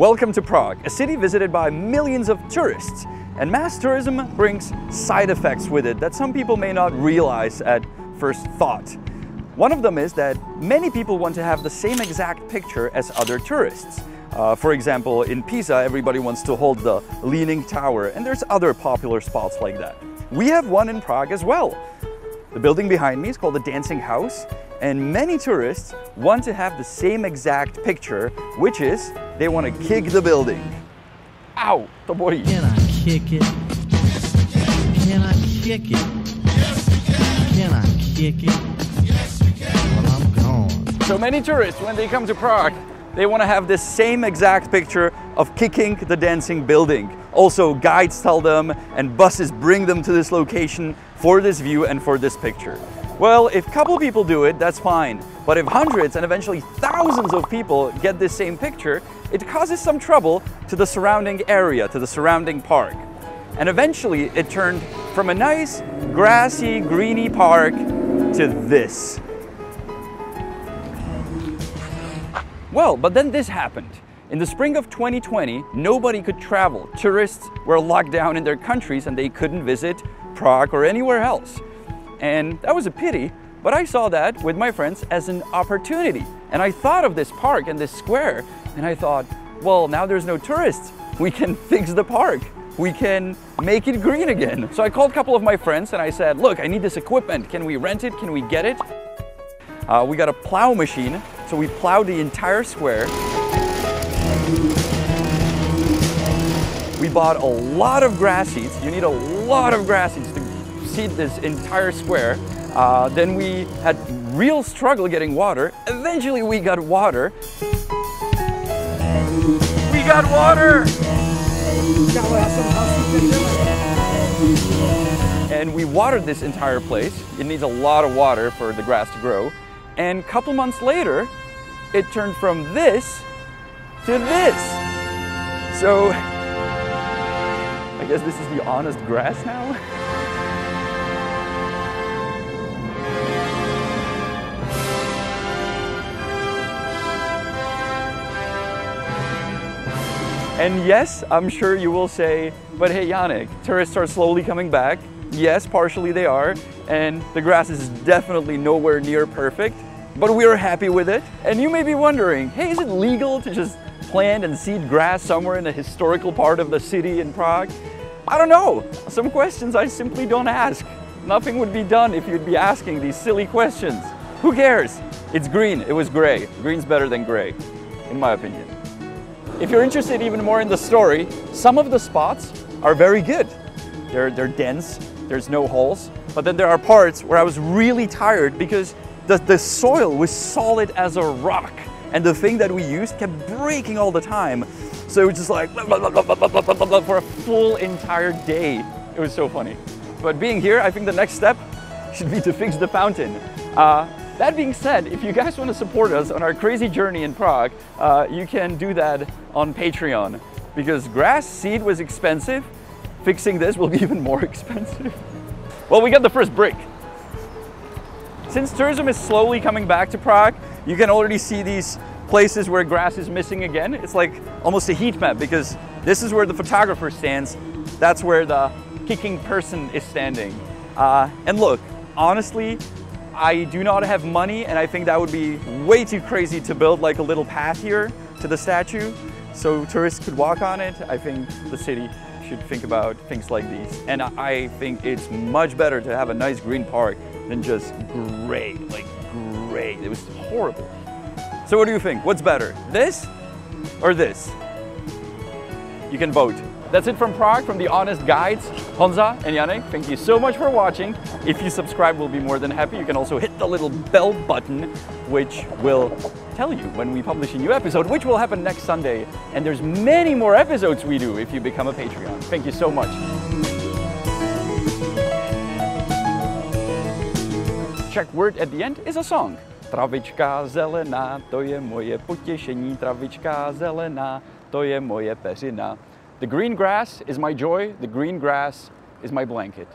Welcome to Prague, a city visited by millions of tourists. And mass tourism brings side effects with it that some people may not realize at first thought. One of them is that many people want to have the same exact picture as other tourists. For example, in Pisa, everybody wants to hold the Leaning Tower, and there's other popular spots like that. We have one in Prague as well. The building behind me is called the Dancing House, and many tourists want to have the same exact picture, which is they want to kick the building. Ow, to bolí. Can I kick it? Can I kick it? Can I kick it? Well, I'm gone. So many tourists, when they come to Prague, they want to have this same exact picture of kicking the dancing building. Also, guides tell them and buses bring them to this location for this view and for this picture. Well, if a couple people do it, that's fine. But if hundreds and eventually thousands of people get this same picture, it causes some trouble to the surrounding area, to the surrounding park. And eventually it turned from a nice, grassy, greeny park to this. Well, but then this happened. In the spring of 2020, nobody could travel. Tourists were locked down in their countries and they couldn't visit Prague or anywhere else. And that was a pity, but I saw that with my friends as an opportunity. And I thought of this park and this square, and I thought, well, now there's no tourists. We can fix the park. We can make it green again. So I called a couple of my friends and I said, look, I need this equipment. Can we rent it? Can we get it? We got a plow machine, so we plowed the entire square. We bought a lot of grass seeds. You need a lot of grass seeds to seed this entire square. Then we had real struggle getting water. Eventually we got water. We got water! And we watered this entire place. It needs a lot of water for the grass to grow. And a couple months later, it turned from this to this. So, I guess this is the honest grass now? And yes, I'm sure you will say, but hey Janek, tourists are slowly coming back. Yes, partially they are, and the grass is definitely nowhere near perfect, but we are happy with it. And you may be wondering, hey, is it legal to just plant and seed grass somewhere in the historical part of the city in Prague? I don't know. Some questions I simply don't ask. Nothing would be done if you'd be asking these silly questions. Who cares? It's green, it was gray. Green's better than gray, in my opinion. If you're interested even more in the story, some of the spots are very good. They're dense, there's no holes, but then there are parts where I was really tired because the soil was solid as a rock, and the thing that we used kept breaking all the time. So it was just like for a full entire day. It was so funny. But being here, I think the next step should be to fix the fountain. That being said, if you guys want to support us on our crazy journey in Prague, you can do that on Patreon. Because grass seed was expensive, fixing this will be even more expensive. Well, we got the first brick. Since tourism is slowly coming back to Prague, you can already see these places where grass is missing again. It's like almost a heat map because this is where the photographer stands. That's where the kicking person is standing. And look, honestly, I do not have money, and I think that would be way too crazy to build like a little path here to the statue so tourists could walk on it. I think the city should think about things like these. And I think it's much better to have a nice green park than just gray, like gray. It was horrible. So what do you think? What's better, this or this? You can vote. That's it from Prague, from the honest guides, Honza and Janek. Thank you so much for watching. If you subscribe, we'll be more than happy. You can also hit the little bell button, which will tell you when we publish a new episode, which will happen next Sunday. And there's many more episodes we do if you become a Patreon. Thank you so much. Czech word at the end is a song. Travička zelená, to je moje potěšení. Travička zelená, to je moje peřina. The green grass is my joy, the green grass is my blanket.